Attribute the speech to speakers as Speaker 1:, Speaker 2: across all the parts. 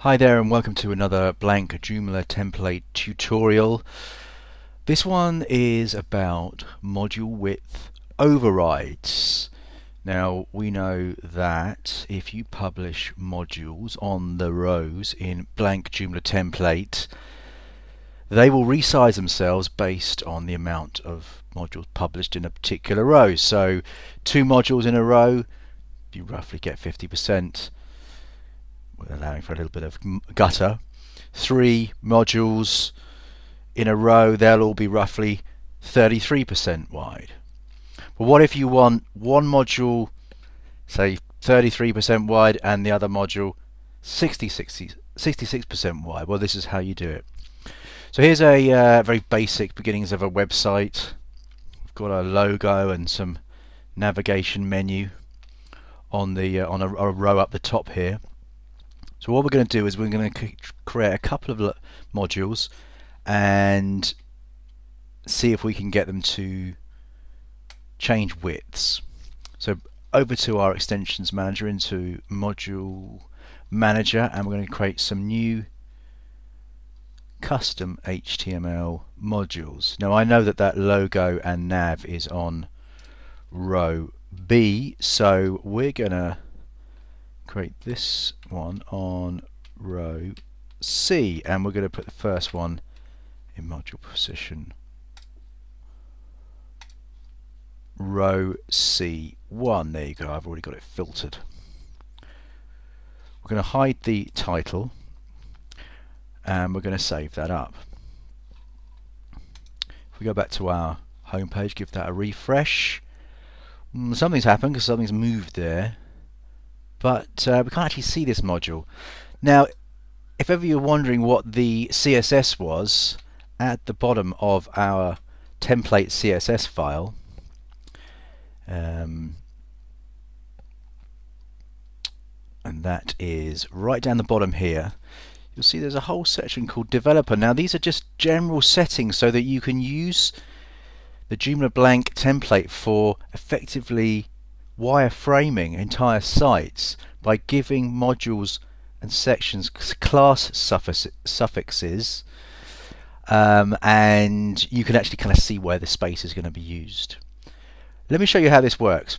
Speaker 1: Hi there and welcome to another blank Joomla template tutorial. This one is about module width overrides. Now we know that if you publish modules on the rows in blank Joomla template, they will resize themselves based on the amount of modules published in a particular row. So 2 modules in a row, you roughly get 50%. Allowing for a little bit of gutter. 3 modules in a row, they'll all be roughly 33% wide. But what if you want one module, say 33% wide, and the other module 66% wide? Well, this is how you do it. So here's a very basic beginnings of a website. We've got a logo and some navigation menu on the on a row up the top here. So what we're going to do is we're going to create a couple of modules and see if we can get them to change widths. So over to our extensions manager, into module manager, and we're going to create some new custom HTML modules. Now I know that logo and nav is on row B, so we're going to create this one on row C, and we're going to put the first one in module position row C1. There you go, I've already got it filtered. We're going to hide the title and we're going to save that up. If we go back to our home page, give that a refresh, something's happened because something's moved there. But we can't actually see this module. Now, if ever you're wondering what the CSS was, at the bottom of our template CSS file, and that is right down the bottom here, you'll see there's a whole section called developer. Now these are just general settings so that you can use the Joomla blank template for effectively wireframing entire sites by giving modules and sections class suffixes, and you can actually kind of see where the space is going to be used. Let me show you how this works.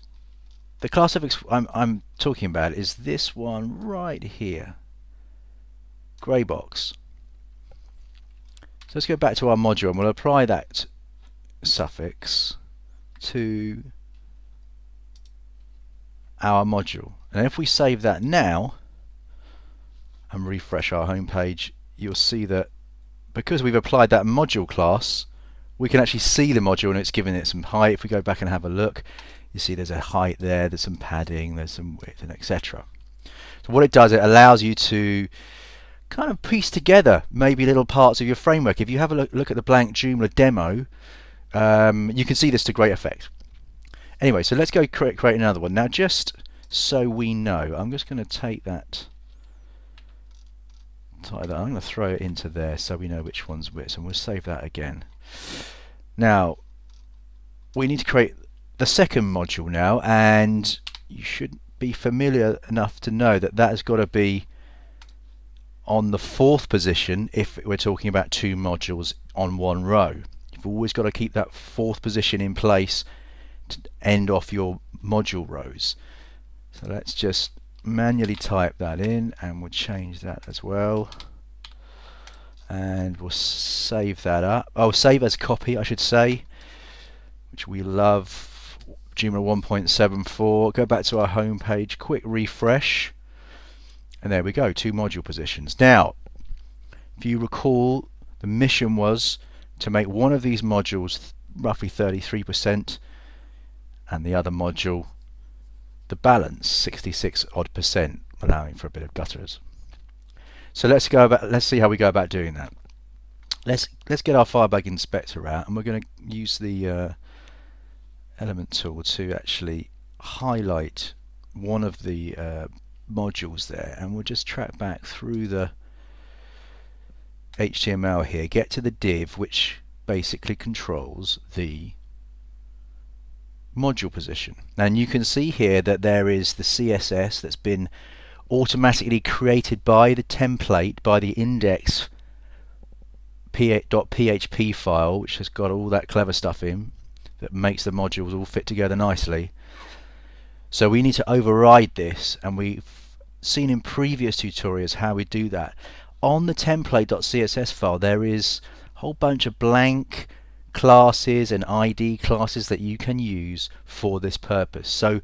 Speaker 1: The class suffix I'm talking about is this one right here, grey box. So let's go back to our module and we'll apply that suffix to our module, and if we save that now and refresh our home page, you'll see that because we've applied that module class, we can actually see the module and it's giving it some height. If we go back and have a look, you see there's a height there, there's some padding, there's some width, and etc. So what it does, it allows you to kind of piece together maybe little parts of your framework. If you have a look at the blank Joomla demo, you can see this to great effect. Anyway, so let's go create another one. Now just so we know, I'm just going to take that, I'm going to throw it into there so we know which one's which, and we'll save that again. Now we need to create the second module now, and you should be familiar enough to know that that has got to be on the 4th position if we're talking about 2 modules on one row. You've always got to keep that 4th position in place to end off your module rows. So let's just manually type that in, and we'll change that as well, and we'll save that up. Oh, save as copy I should say, which we love. Joomla 1.74. Go back to our home page, quick refresh, and there we go, 2 module positions. Now if you recall, the mission was to make one of these modules roughly 33% and the other module the balance 66 odd %, allowing for a bit of gutters. So let's see how we go about doing that. Let's get our Firebug inspector out, and we're going to use the element tool to actually highlight one of the modules there, and we'll just track back through the HTML here, get to the div which basically controls the module position. And you can see here that there is the CSS that's been automatically created by the template, by the index .php file, which has got all that clever stuff in that makes the modules all fit together nicely. So we need to override this, and we've seen in previous tutorials how we do that. On the template.css file there is a whole bunch of blank classes and ID classes that you can use for this purpose. So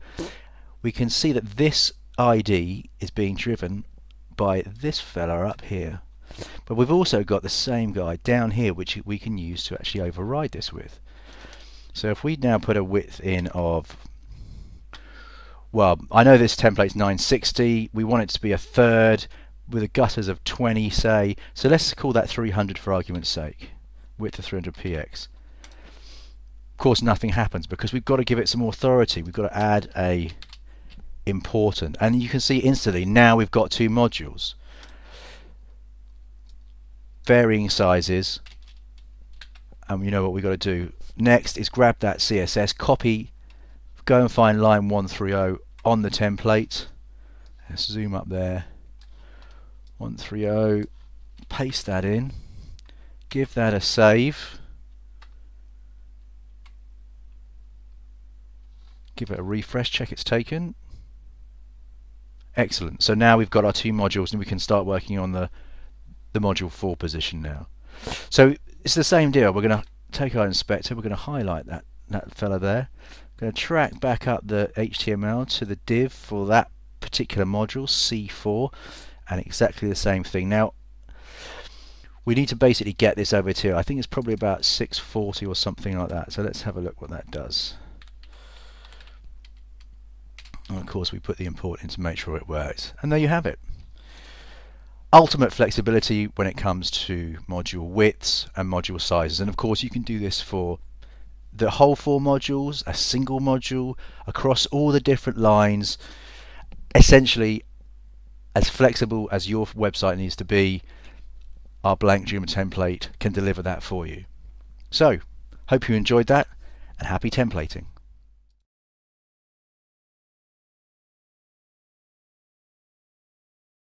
Speaker 1: we can see that this ID is being driven by this fella up here, but we've also got the same guy down here which we can use to actually override this with. So if we now put a width in of, well, I know this template's 960, we want it to be a third with a gutters of 20, say, so let's call that 300 for argument's sake, width of 300 px. Of course nothing happens because we've got to give it some authority. We've got to add a important, and you can see instantly now we've got two modules, varying sizes, and you know what we've got to do next is grab that CSS, copy, go and find line 130 on the template. Let's zoom up there, 130, paste that in, give that a save, give it a refresh, check it's taken. Excellent. So now we've got our two modules and we can start working on the module 4 position now. So it's the same deal. We're going to take our inspector, we're going to highlight that fella there, we're going to track back up the HTML to the div for that particular module, C4, and exactly the same thing. Now we need to basically get this over to, I think it's probably about 640 or something like that. So let's have a look what that does. And of course we put the import in to make sure it works, and there you have it. Ultimate flexibility when it comes to module widths and module sizes, and of course you can do this for the whole 4 modules, a single module, across all the different lines, essentially as flexible as your website needs to be. Our blank Joomla template can deliver that for you. So hope you enjoyed that, and happy templating.